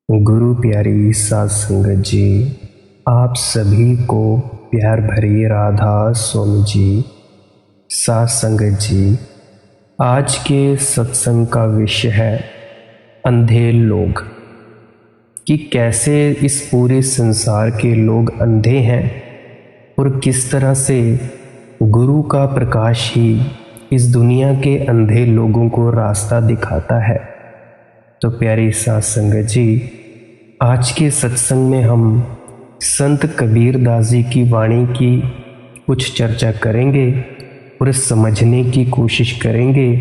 गुरु प्यारी साध संगत जी, आप सभी को प्यार भरी राधा स्वामी जी। साध संगत जी, आज के सत्संग का विषय है अंधे लोग, कि कैसे इस पूरे संसार के लोग अंधे हैं और किस तरह से गुरु का प्रकाश ही इस दुनिया के अंधे लोगों को रास्ता दिखाता है। तो प्यारी साध संगत जी, आज के सत्संग में हम संत कबीर दास जी की वाणी की कुछ चर्चा करेंगे और समझने की कोशिश करेंगे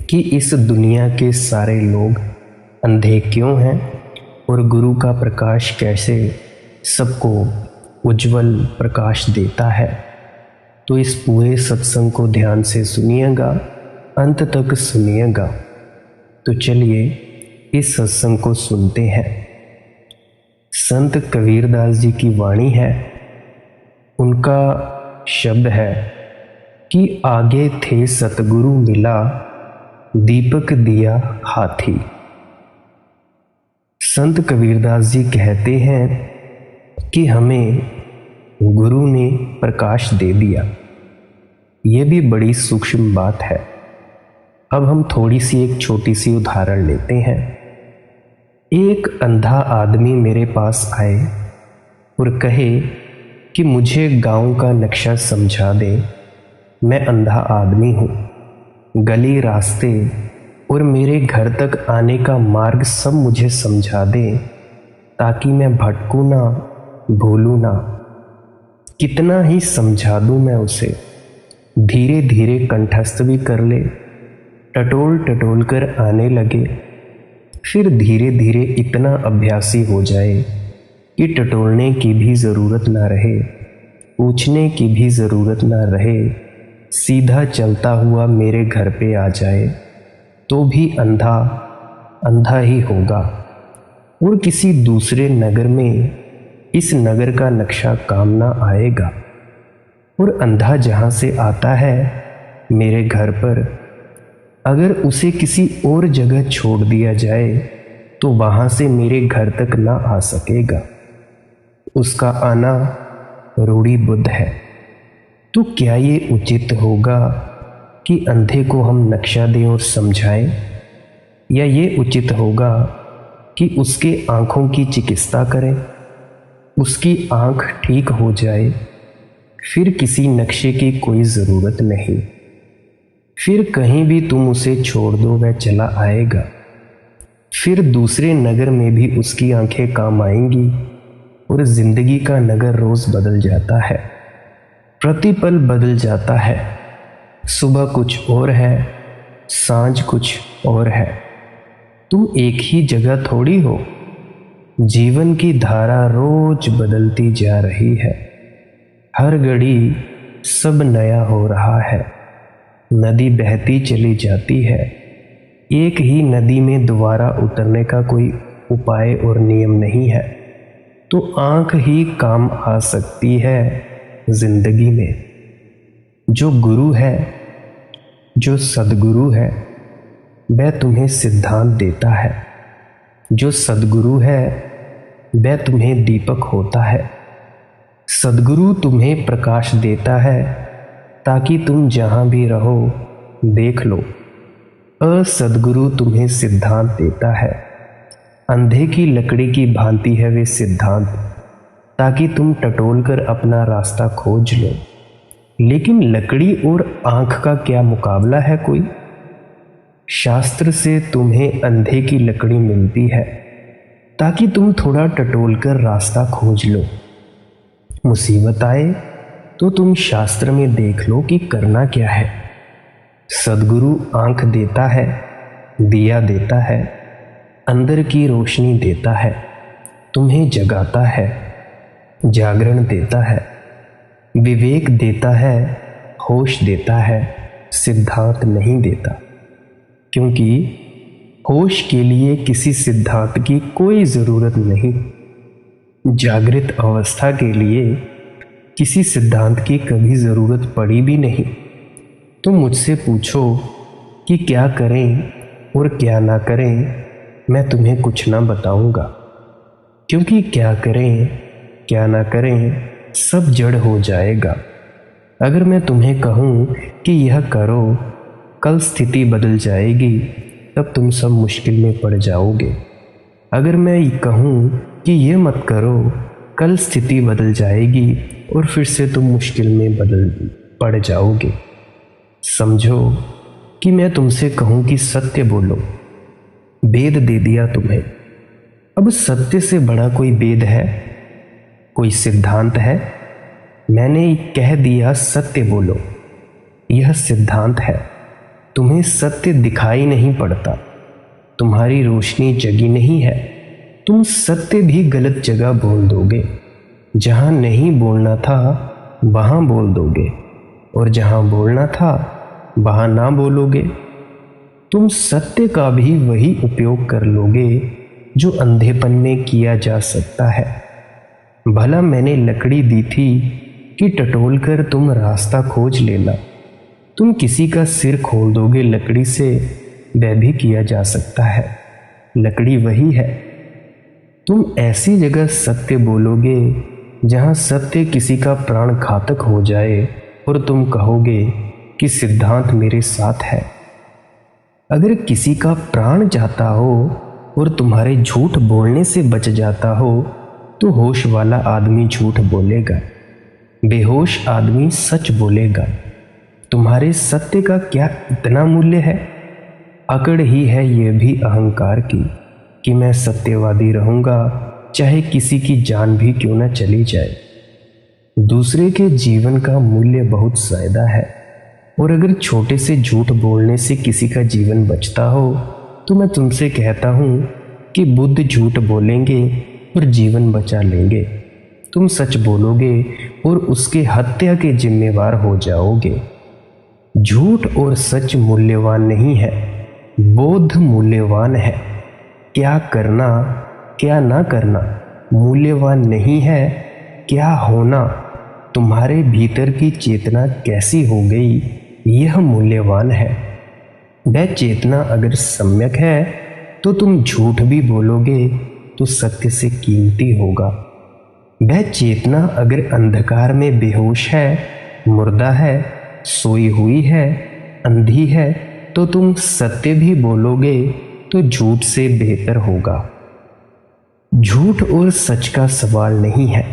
कि इस दुनिया के सारे लोग अंधे क्यों हैं और गुरु का प्रकाश कैसे सबको उज्जवल प्रकाश देता है। तो इस पूरे सत्संग को ध्यान से सुनिएगा, अंत तक सुनिएगा। तो चलिए इस सत्संग को सुनते हैं। संत कबीरदास जी की वाणी है, उनका शब्द है कि आगे थे सतगुरु मिला, दीपक दिया हाथी। संत कबीरदास जी कहते हैं कि हमें गुरु ने प्रकाश दे दिया। ये भी बड़ी सूक्ष्म बात है। अब हम थोड़ी सी एक छोटी सी उदाहरण लेते हैं। एक अंधा आदमी मेरे पास आए और कहे कि मुझे गांव का नक्शा समझा दे। मैं अंधा आदमी हूँ, गली रास्ते और मेरे घर तक आने का मार्ग सब मुझे समझा दे, ताकि मैं भटकूँ ना, भूलूँ ना। कितना ही समझा दूँ मैं उसे, धीरे धीरे कंठस्थ भी कर ले, टटोल टटोल कर आने लगे। फिर धीरे धीरे इतना अभ्यासी हो जाए कि टटोलने की भी ज़रूरत ना रहे, पूछने की भी ज़रूरत ना रहे, सीधा चलता हुआ मेरे घर पे आ जाए, तो भी अंधा अंधा ही होगा और किसी दूसरे नगर में इस नगर का नक्शा काम ना आएगा। और अंधा जहाँ से आता है मेरे घर पर, अगर उसे किसी और जगह छोड़ दिया जाए तो वहाँ से मेरे घर तक ना आ सकेगा। उसका आना रूढ़ी बुद्ध है। तो क्या ये उचित होगा कि अंधे को हम नक्शा दें और समझाएं, या ये उचित होगा कि उसके आँखों की चिकित्सा करें, उसकी आँख ठीक हो जाए, फिर किसी नक्शे की कोई ज़रूरत नहीं, फिर कहीं भी तुम उसे छोड़ दो वह चला आएगा। फिर दूसरे नगर में भी उसकी आंखें काम आएंगी। और जिंदगी का नगर रोज बदल जाता है, प्रतिपल बदल जाता है। सुबह कुछ और है, सांझ कुछ और है। तुम एक ही जगह थोड़ी हो। जीवन की धारा रोज बदलती जा रही है, हर घड़ी सब नया हो रहा है। नदी बहती चली जाती है, एक ही नदी में दोबारा उतरने का कोई उपाय और नियम नहीं है। तो आंख ही काम आ सकती है जिंदगी में। जो गुरु है, जो सदगुरु है, वह तुम्हें सिद्धांत देता है। जो सदगुरु है वह तुम्हें दीपक होता है। सदगुरु तुम्हें प्रकाश देता है ताकि तुम जहाँ भी रहो देख लो। असदगुरु तुम्हें सिद्धांत देता है। अंधे की लकड़ी की भांति है वे सिद्धांत, ताकि तुम टटोल कर अपना रास्ता खोज लो। लेकिन लकड़ी और आँख का क्या मुकाबला है कोई। शास्त्र से तुम्हें अंधे की लकड़ी मिलती है ताकि तुम थोड़ा टटोल कर रास्ता खोज लो। मुसीबत आए तो तुम शास्त्र में देख लो कि करना क्या है। सदगुरु आंख देता है, दिया देता है, अंदर की रोशनी देता है, तुम्हें जगाता है, जागरण देता है, विवेक देता है, होश देता है, सिद्धांत नहीं देता। क्योंकि होश के लिए किसी सिद्धांत की कोई ज़रूरत नहीं। जागृत अवस्था के लिए किसी सिद्धांत की कभी ज़रूरत पड़ी भी नहीं। तुम मुझसे पूछो कि क्या करें और क्या ना करें, मैं तुम्हें कुछ ना बताऊंगा। क्योंकि क्या करें क्या ना करें सब जड़ हो जाएगा। अगर मैं तुम्हें कहूँ कि यह करो, कल स्थिति बदल जाएगी, तब तुम सब मुश्किल में पड़ जाओगे। अगर मैं कहूँ कि ये मत करो, कल स्थिति बदल जाएगी और फिर से तुम मुश्किल में पड़ जाओगे। समझो कि मैं तुमसे कहूँ कि सत्य बोलो, वेद दे दिया तुम्हें। अब सत्य से बड़ा कोई वेद है, कोई सिद्धांत है? मैंने कह दिया सत्य बोलो, यह सिद्धांत है। तुम्हें सत्य दिखाई नहीं पड़ता, तुम्हारी रोशनी जगी नहीं है। तुम सत्य भी गलत जगह बोल दोगे, जहां नहीं बोलना था वहां बोल दोगे, और जहां बोलना था वहां ना बोलोगे। तुम सत्य का भी वही उपयोग कर लोगे जो अंधेपन में किया जा सकता है। भला मैंने लकड़ी दी थी कि टटोल कर तुम रास्ता खोज लेना। तुम किसी का सिर खोल दोगे लकड़ी से, वह भी किया जा सकता है, लकड़ी वही है। तुम ऐसी जगह सत्य बोलोगे जहां सत्य किसी का प्राण घातक हो जाए और तुम कहोगे कि सिद्धांत मेरे साथ है। अगर किसी का प्राण जाता हो और तुम्हारे झूठ बोलने से बच जाता हो तो होश वाला आदमी झूठ बोलेगा, बेहोश आदमी सच बोलेगा। तुम्हारे सत्य का क्या इतना मूल्य है? अकड़ ही है ये भी अहंकार की कि मैं सत्यवादी रहूंगा, चाहे किसी की जान भी क्यों न चली जाए। दूसरे के जीवन का मूल्य बहुत ज्यादा है, और अगर छोटे से झूठ बोलने से किसी का जीवन बचता हो तो मैं तुमसे कहता हूं कि बुद्ध झूठ बोलेंगे और जीवन बचा लेंगे। तुम सच बोलोगे और उसके हत्या के जिम्मेवार हो जाओगे। झूठ और सच मूल्यवान नहीं है, बोध मूल्यवान है। क्या करना क्या ना करना मूल्यवान नहीं है, क्या होना, तुम्हारे भीतर की चेतना कैसी हो गई, यह मूल्यवान है। वह चेतना अगर सम्यक है तो तुम झूठ भी बोलोगे तो सत्य से कीमती होगा। वह चेतना अगर अंधकार में बेहोश है, मुर्दा है, सोई हुई है, अंधी है, तो तुम सत्य भी बोलोगे तो झूठ से बेहतर होगा। झूठ और सच का सवाल नहीं है,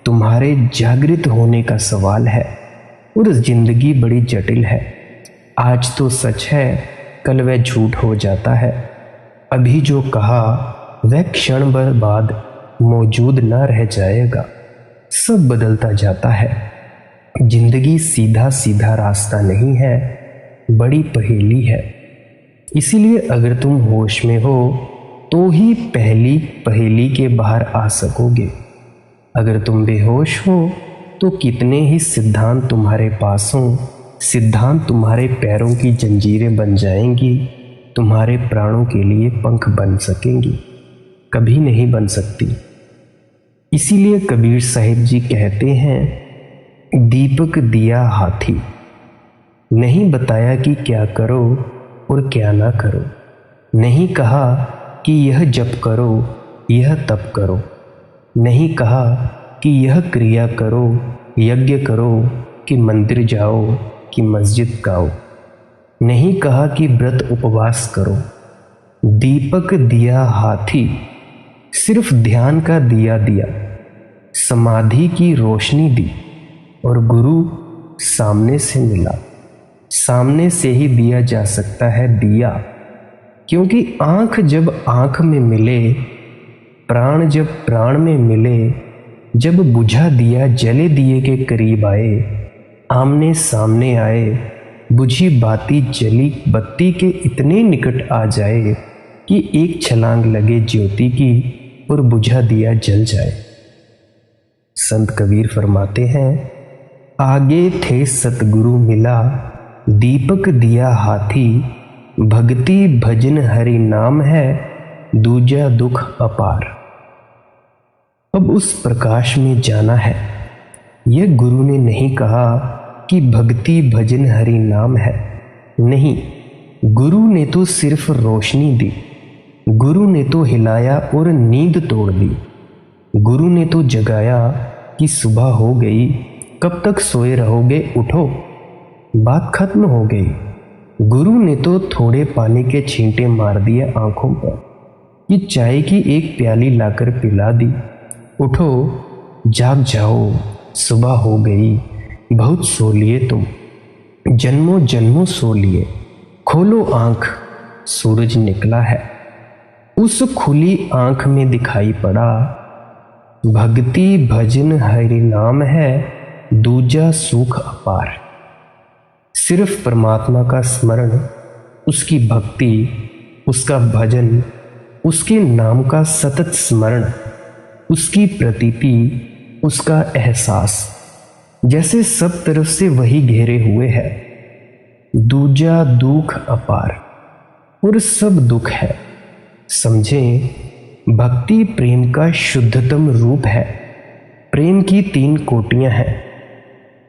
तुम्हारे जागृत होने का सवाल है। और जिंदगी बड़ी जटिल है, आज तो सच है, कल वह झूठ हो जाता है। अभी जो कहा वह क्षण भर बाद मौजूद न रह जाएगा, सब बदलता जाता है। जिंदगी सीधा सीधा रास्ता नहीं है, बड़ी पहेली है। इसीलिए अगर तुम होश में हो तो ही पहली पहेली के बाहर आ सकोगे। अगर तुम बेहोश हो तो कितने ही सिद्धांत तुम्हारे पास हों, सिद्धांत तुम्हारे पैरों की जंजीरें बन जाएंगी, तुम्हारे प्राणों के लिए पंख बन सकेंगी, कभी नहीं बन सकती। इसीलिए कबीर साहिब जी कहते हैं, दीपक दिया हाथी, नहीं बताया कि क्या करो और क्या ना करो, नहीं कहा कि यह जप करो यह तप करो, नहीं कहा कि यह क्रिया करो, यज्ञ करो, कि मंदिर जाओ, कि मस्जिद गाओ, नहीं कहा कि व्रत उपवास करो। दीपक दिया हाथी, सिर्फ ध्यान का दिया दिया, समाधि की रोशनी दी, और गुरु सामने से मिला। सामने से ही दिया जा सकता है दिया, क्योंकि आंख जब आंख में मिले, प्राण जब प्राण में मिले, जब बुझा दिया जले दिए के करीब आए, आमने सामने आए, बुझी बाती जली बत्ती के इतने निकट आ जाए कि एक छलांग लगे ज्योति की और बुझा दिया जल जाए। संत कबीर फरमाते हैं, आगे थे सतगुरु मिला, दीपक दिया हाथी, भक्ति भजन हरि नाम है, दूजा दुख अपार। अब उस प्रकाश में जाना है। यह गुरु ने नहीं कहा कि भक्ति भजन हरि नाम है, नहीं, गुरु ने तो सिर्फ रोशनी दी, गुरु ने तो हिलाया और नींद तोड़ दी। गुरु ने तो जगाया कि सुबह हो गई, कब तक सोए रहोगे, उठो। बात खत्म हो गई। गुरु ने तो थोड़े पानी के छींटे मार दिए आंखों पर कि चाय की एक प्याली लाकर पिला दी। उठो, जाग जाओ, सुबह हो गई, बहुत सो लिए तुम, जन्मों जन्मों सो लिए। खोलो आंख, सूरज निकला है। उस खुली आंख में दिखाई पड़ा, भक्ति भजन हरि नाम है, दूजा सुख अपार। सिर्फ परमात्मा का स्मरण, उसकी भक्ति, उसका भजन, उसके नाम का सतत स्मरण, उसकी प्रतीति, उसका एहसास, जैसे सब तरफ से वही घेरे हुए है। दूजा दुख अपार, और सब दुख है। समझें, भक्ति प्रेम का शुद्धतम रूप है। प्रेम की 3 कोटियां हैं।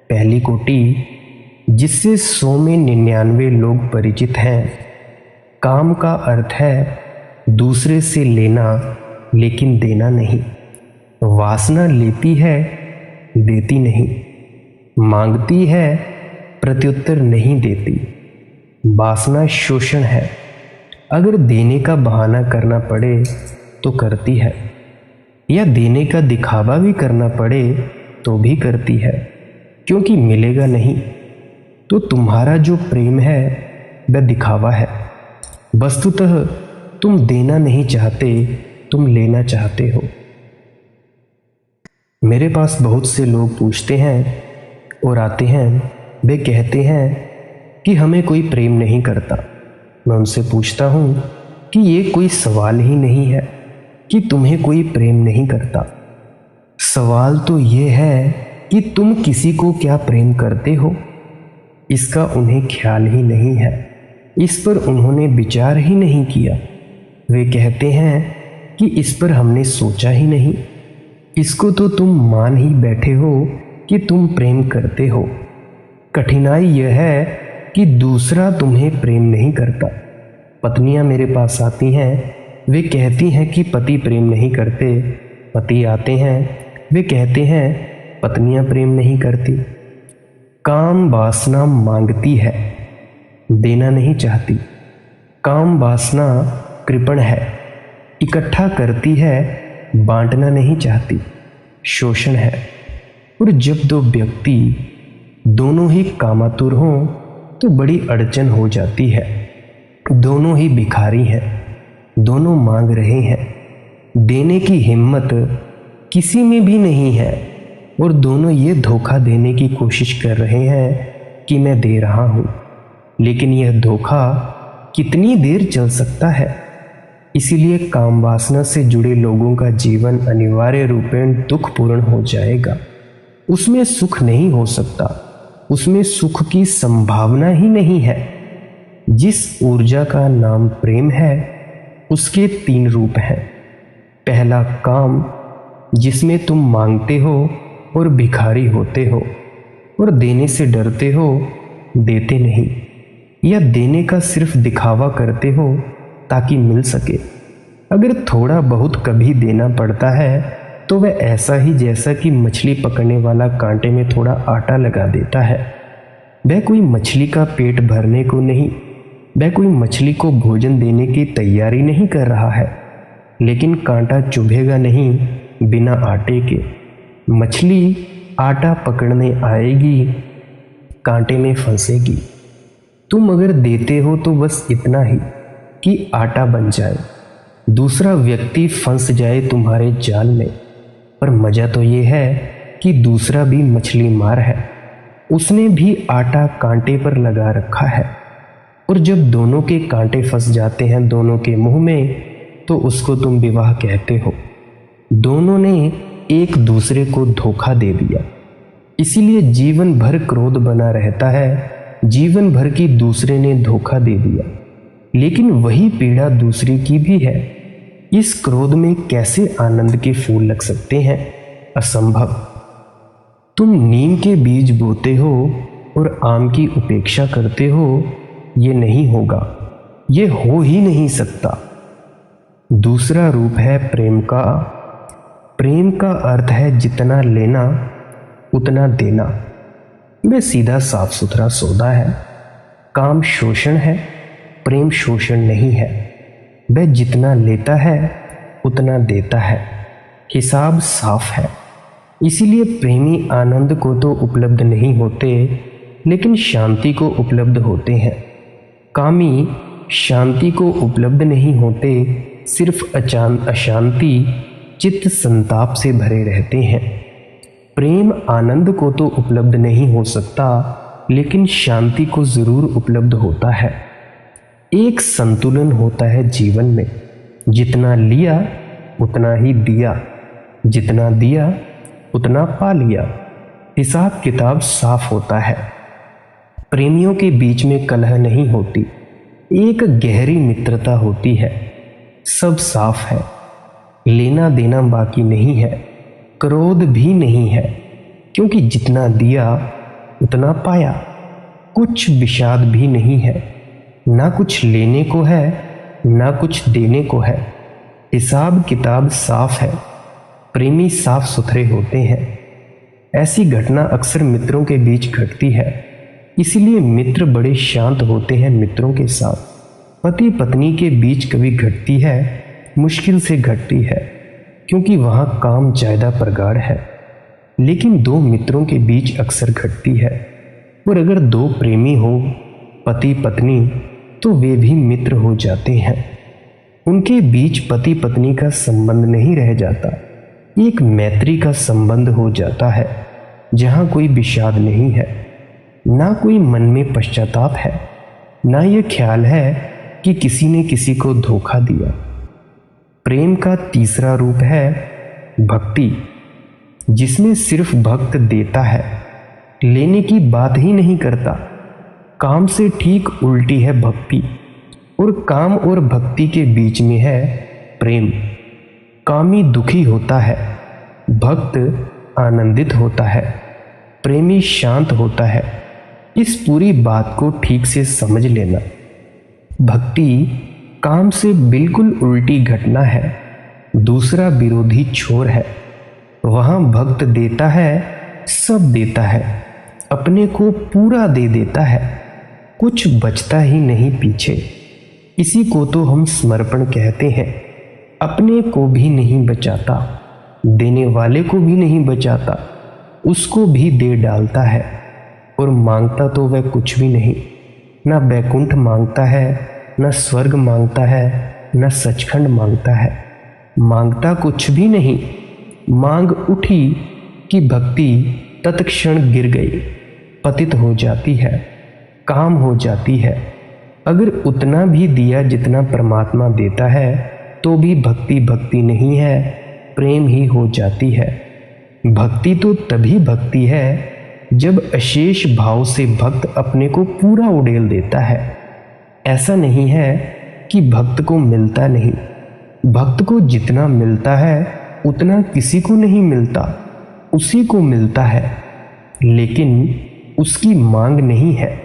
पहली कोटि, जिससे 100 में 99 लोग परिचित हैं। काम का अर्थ है दूसरे से लेना लेकिन देना नहीं। वासना लेती है, देती नहीं। मांगती है, प्रत्युत्तर नहीं देती। वासना शोषण है। अगर देने का बहाना करना पड़े तो करती है, या देने का दिखावा भी करना पड़े तो भी करती है, क्योंकि मिलेगा नहीं। तो तुम्हारा जो प्रेम है वह दिखावा है। वस्तुतः तुम देना नहीं चाहते, तुम लेना चाहते हो। मेरे पास बहुत से लोग पूछते हैं और आते हैं, वे कहते हैं कि हमें कोई प्रेम नहीं करता। मैं उनसे पूछता हूँ कि ये कोई सवाल ही नहीं है कि तुम्हें कोई प्रेम नहीं करता। सवाल तो ये है कि तुम किसी को क्या प्रेम करते हो, इसका उन्हें ख्याल ही नहीं है। इस पर उन्होंने विचार ही नहीं किया। वे कहते हैं कि इस पर हमने सोचा ही नहीं। इसको तो तुम मान ही बैठे हो कि तुम प्रेम करते हो। कठिनाई यह है कि दूसरा तुम्हें प्रेम नहीं करता। पत्नियां मेरे पास आती हैं, वे कहती हैं कि पति प्रेम नहीं करते। पति आते हैं, वे कहते हैं पत्नियां प्रेम नहीं करती। काम वासना मांगती है, देना नहीं चाहती। काम वासना कृपण है, इकट्ठा करती है, बांटना नहीं चाहती, शोषण है। और जब 2 व्यक्ति दोनों ही कामातुर हों तो बड़ी अड़चन हो जाती है। दोनों ही भिखारी हैं, दोनों मांग रहे हैं, देने की हिम्मत किसी में भी नहीं है, और दोनों ये धोखा देने की कोशिश कर रहे हैं कि मैं दे रहा हूँ। लेकिन यह धोखा कितनी देर चल सकता है। इसीलिए काम वासना से जुड़े लोगों का जीवन अनिवार्य रूपेण दुखपूर्ण हो जाएगा। उसमें सुख नहीं हो सकता, उसमें सुख की संभावना ही नहीं है। जिस ऊर्जा का नाम प्रेम है, उसके 3 रूप हैं। पहला काम, जिसमें तुम मांगते हो और भिखारी होते हो, और देने से डरते हो, देते नहीं, या देने का सिर्फ दिखावा करते हो ताकि मिल सके। अगर थोड़ा बहुत कभी देना पड़ता है तो वह ऐसा ही जैसा कि मछली पकड़ने वाला कांटे में थोड़ा आटा लगा देता है। वह कोई मछली का पेट भरने को नहीं, वह कोई मछली को भोजन देने की तैयारी नहीं कर रहा है। लेकिन कांटा चुभेगा नहीं बिना आटे के। मछली आटा पकड़ने आएगी, कांटे में फंसेगी। तुम अगर देते हो तो बस इतना ही कि आटा बन जाए, दूसरा व्यक्ति फंस जाए तुम्हारे जाल में। पर मजा तो ये है कि दूसरा भी मछली मार है, उसने भी आटा कांटे पर लगा रखा है। और जब दोनों के कांटे फंस जाते हैं दोनों के मुंह में, तो उसको तुम विवाह कहते हो। दोनों ने एक दूसरे को धोखा दे दिया। इसीलिए जीवन भर क्रोध बना रहता है, जीवन भर की दूसरे ने धोखा दे दिया। लेकिन वही पीड़ा दूसरी की भी है। इस क्रोध में कैसे आनंद के फूल लग सकते हैं? असंभव। तुम नीम के बीज बोते हो और आम की उपेक्षा करते हो, ये नहीं होगा, ये हो ही नहीं सकता। दूसरा रूप है प्रेम का। प्रेम का अर्थ है जितना लेना उतना देना। वह सीधा साफ सुथरा सौदा है। काम शोषण है, प्रेम शोषण नहीं है। वह जितना लेता है उतना देता है। हिसाब साफ है। इसीलिए प्रेमी आनंद को तो उपलब्ध नहीं होते, लेकिन शांति को उपलब्ध होते हैं। कामी शांति को उपलब्ध नहीं होते, सिर्फ अशांति चित्त संताप से भरे रहते हैं। प्रेम आनंद को तो उपलब्ध नहीं हो सकता, लेकिन शांति को जरूर उपलब्ध होता है। एक संतुलन होता है जीवन में। जितना लिया उतना ही दिया, जितना दिया उतना पा लिया। हिसाब किताब साफ होता है। प्रेमियों के बीच में कलह नहीं होती, एक गहरी मित्रता होती है। सब साफ है, लेना देना बाकी नहीं है, क्रोध भी नहीं है, क्योंकि जितना दिया उतना पाया। कुछ विषाद भी नहीं है, ना कुछ लेने को है ना कुछ देने को है। हिसाब किताब साफ है। प्रेमी साफ सुथरे होते हैं। ऐसी घटना अक्सर मित्रों के बीच घटती है। इसलिए मित्र बड़े शांत होते हैं मित्रों के साथ। पति पत्नी के बीच कभी घटती है, मुश्किल से घटती है, क्योंकि वहाँ काम ज्यादा प्रगाढ़ है। लेकिन दो मित्रों के बीच अक्सर घटती है। और अगर दो प्रेमी हो, पति पत्नी, तो वे भी मित्र हो जाते हैं। उनके बीच पति पत्नी का संबंध नहीं रह जाता, एक मैत्री का संबंध हो जाता है, जहाँ कोई विषाद नहीं है, ना कोई मन में पश्चाताप है, ना यह ख्याल है कि किसी ने किसी को धोखा दिया। प्रेम का तीसरा रूप है भक्ति, जिसमें सिर्फ भक्त देता है, लेने की बात ही नहीं करता। काम से ठीक उल्टी है भक्ति, और काम और भक्ति के बीच में है प्रेम। कामी दुखी होता है, भक्त आनंदित होता है, प्रेमी शांत होता है। इस पूरी बात को ठीक से समझ लेना। भक्ति काम से बिल्कुल उल्टी घटना है, दूसरा विरोधी छोर है। वहां भक्त देता है, सब देता है, अपने को पूरा दे देता है, कुछ बचता ही नहीं पीछे। इसी को तो हम समर्पण कहते हैं। अपने को भी नहीं बचाता, देने वाले को भी नहीं बचाता, उसको भी दे डालता है। और मांगता तो वह कुछ भी नहीं, ना बैकुंठ मांगता है, ना स्वर्ग मांगता है, ना सचखंड मांगता है। मांगता कुछ भी नहीं। मांग उठी कि भक्ति तत्क्षण गिर गई, पतित हो जाती है, काम हो जाती है। अगर उतना भी दिया जितना परमात्मा देता है, तो भी भक्ति भक्ति नहीं है, प्रेम ही हो जाती है। भक्ति तो तभी भक्ति है जब अशेष भाव से भक्त अपने को पूरा उड़ेल देता है। ऐसा नहीं है कि भक्त को मिलता नहीं। भक्त को जितना मिलता है उतना किसी को नहीं मिलता, उसी को मिलता है। लेकिन उसकी मांग नहीं है,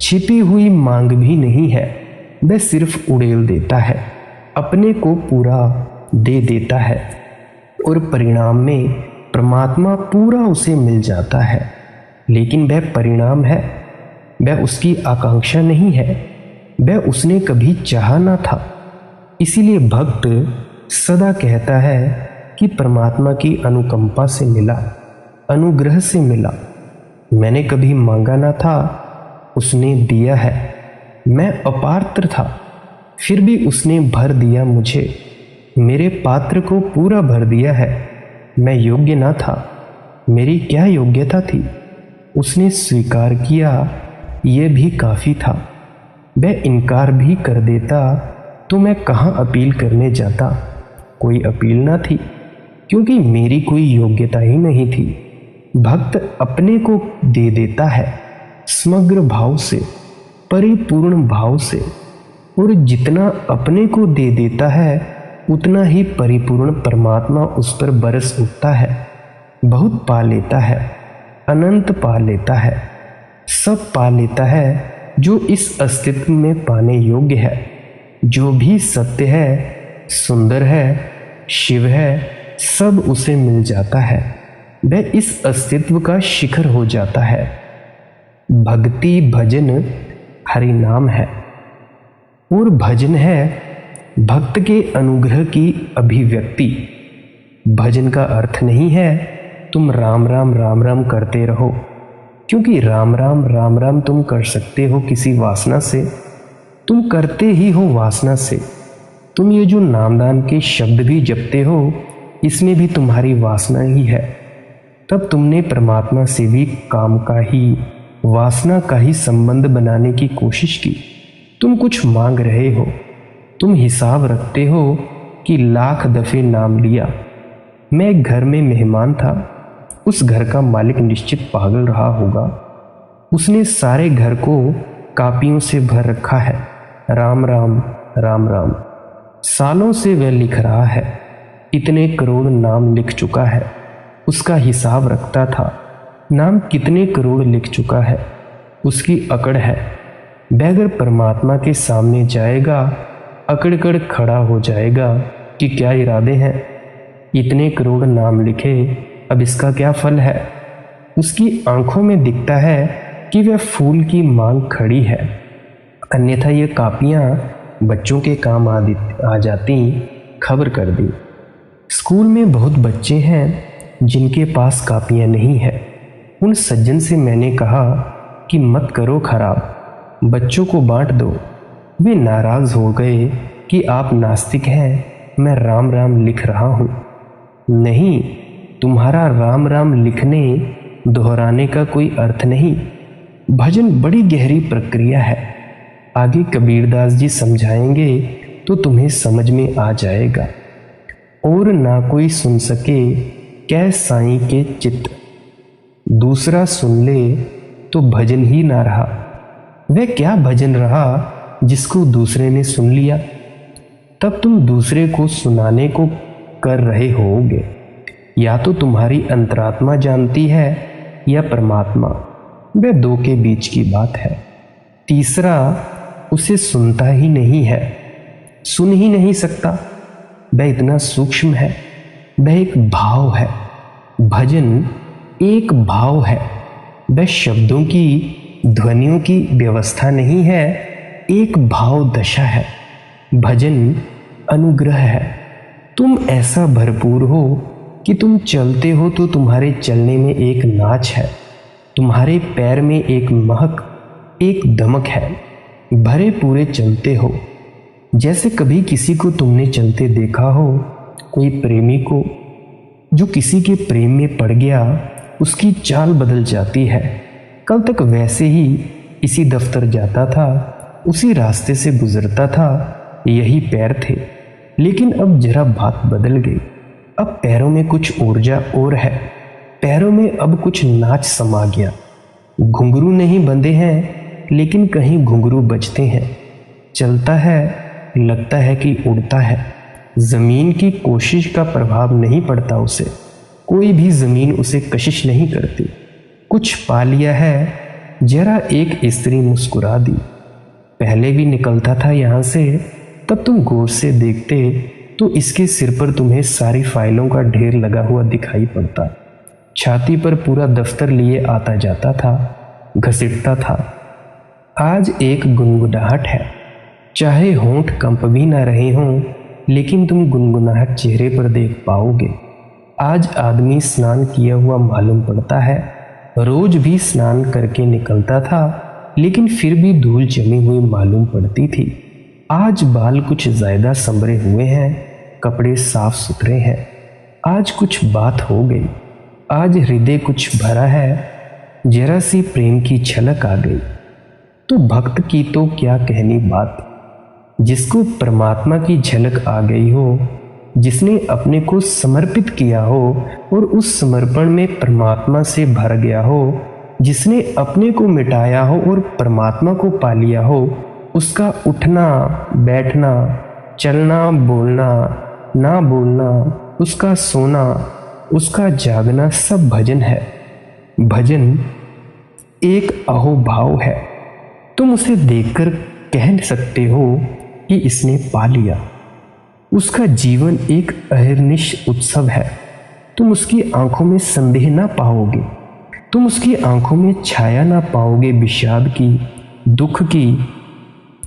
छिपी हुई मांग भी नहीं है। वह सिर्फ उड़ेल देता है, अपने को पूरा दे देता है, और परिणाम में परमात्मा पूरा उसे मिल जाता है। लेकिन वह परिणाम है, वह उसकी आकांक्षा नहीं है, वह उसने कभी चाहा ना था। इसीलिए भक्त सदा कहता है कि परमात्मा की अनुकंपा से मिला, अनुग्रह से मिला। मैंने कभी मांगा ना था, उसने दिया है। मैं अपात्र था, फिर भी उसने भर दिया मुझे, मेरे पात्र को पूरा भर दिया है। मैं योग्य ना था, मेरी क्या योग्यता थी, उसने स्वीकार किया, यह भी काफ़ी था। वह इनकार भी कर देता तो मैं कहाँ अपील करने जाता। कोई अपील ना थी, क्योंकि मेरी कोई योग्यता ही नहीं थी। भक्त अपने को दे देता है समग्र भाव से, परिपूर्ण भाव से, और जितना अपने को दे देता है उतना ही परिपूर्ण परमात्मा उस पर बरस उठता है, बहुत पा लेता है, अनंत पा लेता है, सब पा लेता है जो इस अस्तित्व में पाने योग्य है। जो भी सत्य है, सुंदर है, शिव है, सब उसे मिल जाता है। वह इस अस्तित्व का शिखर हो जाता है। भक्ति भजन हरि नाम है और भजन है भक्त के अनुग्रह की अभिव्यक्ति। भजन का अर्थ नहीं है तुम राम राम राम राम करते रहो, क्योंकि राम राम राम राम तुम कर सकते हो किसी वासना से, तुम करते ही हो वासना से। तुम ये जो नामदान के शब्द भी जपते हो, इसमें भी तुम्हारी वासना ही है। तब तुमने परमात्मा से भी काम का ही, वासना का ही संबंध बनाने की कोशिश की। तुम कुछ मांग रहे हो, तुम हिसाब रखते हो कि लाख दफे नाम लिया। मैं एक घर में मेहमान था। उस घर का मालिक निश्चित पागल रहा होगा। उसने सारे घर को कापियों से भर रखा है। राम राम राम राम सालों से वह लिख रहा है। इतने करोड़ नाम लिख चुका है। उसका हिसाब रखता था, नाम कितने करोड़ लिख चुका है। उसकी अकड़ है। वह अगर परमात्मा के सामने जाएगा, अकड़ खड़ा हो जाएगा कि क्या इरादे हैं। इतने करोड़ नाम लिखे, अब इसका क्या फल है। उसकी आंखों में दिखता है कि वह फूल की मांग खड़ी है, अन्यथा ये कापियां बच्चों के काम आ जाती। खबर कर दी। स्कूल में बहुत बच्चे हैं जिनके पास कापियां नहीं है। उन सज्जन से मैंने कहा कि मत करो खराब, बच्चों को बांट दो। वे नाराज हो गए कि आप नास्तिक हैं, मैं राम राम लिख रहा हूँ। नहीं, तुम्हारा राम राम लिखने दोहराने का कोई अर्थ नहीं। भजन बड़ी गहरी प्रक्रिया है। आगे कबीरदास जी समझाएंगे तो तुम्हें समझ में आ जाएगा। और ना कोई सुन सके कै साईं के चित्त, दूसरा सुन ले तो भजन ही ना रहा। वह क्या भजन रहा जिसको दूसरे ने सुन लिया। तब तुम दूसरे को सुनाने को कर रहे होगे। या तो तुम्हारी अंतरात्मा जानती है या परमात्मा, वह दो के बीच की बात है। तीसरा उसे सुनता ही नहीं है, सुन ही नहीं सकता। वह इतना सूक्ष्म है। वह एक भाव है। भजन एक भाव है। वह शब्दों की, ध्वनियों की व्यवस्था नहीं है, एक भाव दशा है। भजन अनुग्रह है। तुम ऐसा भरपूर हो कि तुम चलते हो तो तुम्हारे चलने में एक नाच है, तुम्हारे पैर में एक महक, एक दमक है। भरे पूरे चलते हो। जैसे कभी किसी को तुमने चलते देखा हो, कोई प्रेमी को जो किसी के प्रेम में पड़ गया, उसकी चाल बदल जाती है। कल तक वैसे ही इसी दफ्तर जाता था, उसी रास्ते से गुजरता था, यही पैर थे। लेकिन अब जरा बात बदल गई। अब पैरों में कुछ ऊर्जा और है। पैरों में अब कुछ नाच समा गया। घुंघरू नहीं बंधे हैं, लेकिन कहीं घुंघरू बजते हैं। चलता है, लगता है कि उड़ता है। जमीन की कोशिश का प्रभाव नहीं पड़ता उसे। कोई भी जमीन उसे कशिश नहीं करती। कुछ पा लिया है। जरा एक स्त्री मुस्कुरा दी। पहले भी निकलता था यहाँ से, तब तुम गौर से देखते तो इसके सिर पर तुम्हें सारी फाइलों का ढेर लगा हुआ दिखाई पड़ता। छाती पर पूरा दफ्तर लिए आता जाता था, घसीटता था। आज एक गुनगुनाहट है। चाहे होंठ कंप भी ना रहे हों, लेकिन तुम गुनगुनाहट चेहरे पर देख पाओगे। आज आदमी स्नान किया हुआ मालूम पड़ता है। रोज भी स्नान करके निकलता था, लेकिन फिर भी धूल जमी हुई मालूम पड़ती थी। आज बाल कुछ ज्यादा संवरे हुए हैं, कपड़े साफ सुथरे हैं। आज कुछ बात हो गई। आज हृदय कुछ भरा है। जरा सी प्रेम की झलक आ गई। तो भक्त की तो क्या कहनी बात। जिसको परमात्मा की झलक आ गई हो, जिसने अपने को समर्पित किया हो और उस समर्पण में परमात्मा से भर गया हो, जिसने अपने को मिटाया हो और परमात्मा को पा लिया हो, उसका उठना बैठना, चलना बोलना, ना बोलना, उसका सोना, उसका जागना सब भजन है। भजन एक अहोभाव है। तुम उसे देखकर कह सकते हो कि इसने पा लिया। उसका जीवन एक अहर्निश उत्सव है। तुम उसकी आंखों में संदेह ना पाओगे, तुम उसकी आंखों में छाया ना पाओगे विषाद की, दुख की,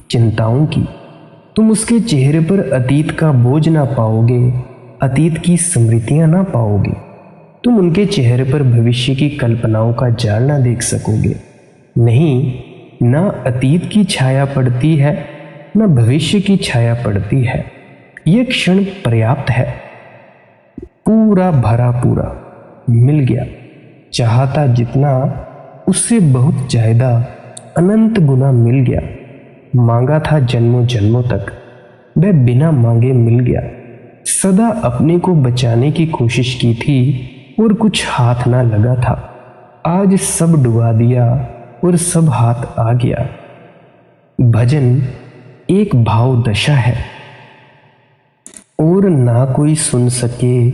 चिंताओं की। तुम उसके चेहरे पर अतीत का बोझ ना पाओगे, अतीत की स्मृतियां ना पाओगे। तुम उनके चेहरे पर भविष्य की कल्पनाओं का जाल ना देख सकोगे। नहीं, ना अतीत की छाया पड़ती है, ना भविष्य की छाया पड़ती है। यह क्षण पर्याप्त है, पूरा भरा पूरा मिल गया। चाहता जितना उससे बहुत ज्यादा अनंत गुना मिल गया। मांगा था जन्मों जन्मों तक, वह बिना मांगे मिल गया। सदा अपने को बचाने की कोशिश की थी और कुछ हाथ ना लगा था। आज सब डुबा दिया और सब हाथ आ गया। भजन एक भाव दशा है और ना कोई सुन सके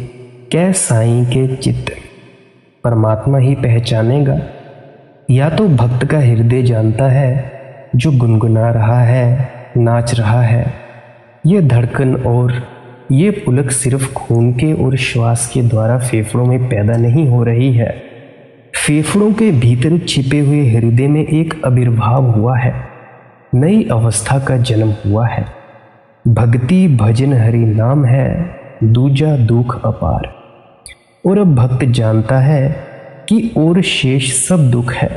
कै साईं के चित्त। परमात्मा ही पहचानेगा। या तो भक्त का हृदय जानता है जो गुनगुना रहा है, नाच रहा है। ये धड़कन और ये पुलक सिर्फ खून के और श्वास के द्वारा फेफड़ों में पैदा नहीं हो रही है। फेफड़ों के भीतर छिपे हुए हृदय में एक आविर्भाव हुआ है, नई अवस्था का जन्म हुआ है। भक्ति भजन हरि नाम है, दूजा दुख अपार। और अब भक्त जानता है कि और शेष सब दुख है।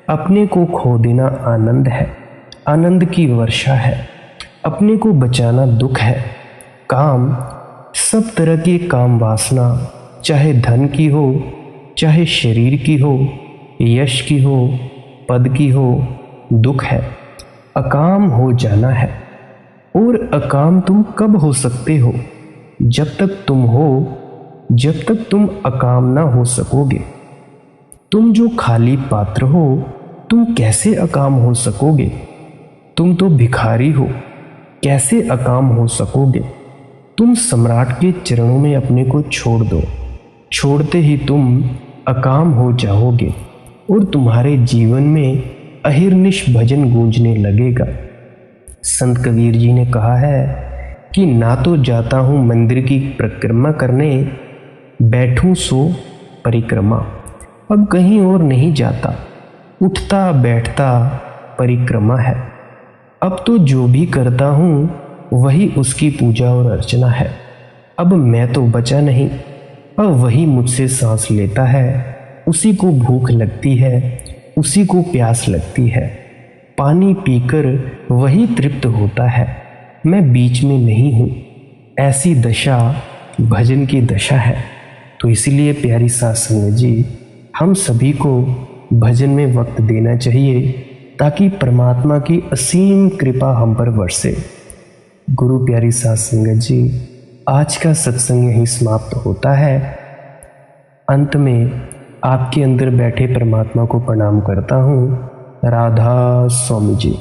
अपने को खो देना आनंद है, आनंद की वर्षा है। अपने को बचाना दुख है। काम, सब तरह की काम वासना, चाहे धन की हो, चाहे शरीर की हो, यश की हो, पद की हो, दुख है। अकाम हो जाना है। और अकाम तुम कब हो सकते हो? जब तक तुम हो, जब तक तुम अकाम ना हो सकोगे। तुम जो खाली पात्र हो, तुम कैसे अकाम हो सकोगे? तुम तो भिखारी हो, कैसे अकाम हो सकोगे? तुम सम्राट के चरणों में अपने को छोड़ दो, छोड़ते ही तुम अकाम हो जाओगे और तुम्हारे जीवन में अहिर्निश भजन गूंजने लगेगा। संत कबीर जी ने कहा है कि ना तो जाता हूँ मंदिर की परिक्रमा करने, बैठूं सो परिक्रमा। अब कहीं और नहीं जाता, उठता बैठता परिक्रमा है। अब तो जो भी करता हूँ वही उसकी पूजा और अर्चना है। अब मैं तो बचा नहीं, अब वही मुझसे सांस लेता है। उसी को भूख लगती है, उसी को प्यास लगती है। पानी पीकर वही तृप्त होता है। मैं बीच में नहीं हूँ। ऐसी दशा भजन की दशा है। तो इसलिए प्यारी साध संगत जी, हम सभी को भजन में वक्त देना चाहिए ताकि परमात्मा की असीम कृपा हम पर बरसे। गुरु प्यारी साध संगत जी, आज का सत्संग यहीं समाप्त होता है। अंत में आपके अंदर बैठे परमात्मा को प्रणाम करता हूँ। राधा स्वामी जी।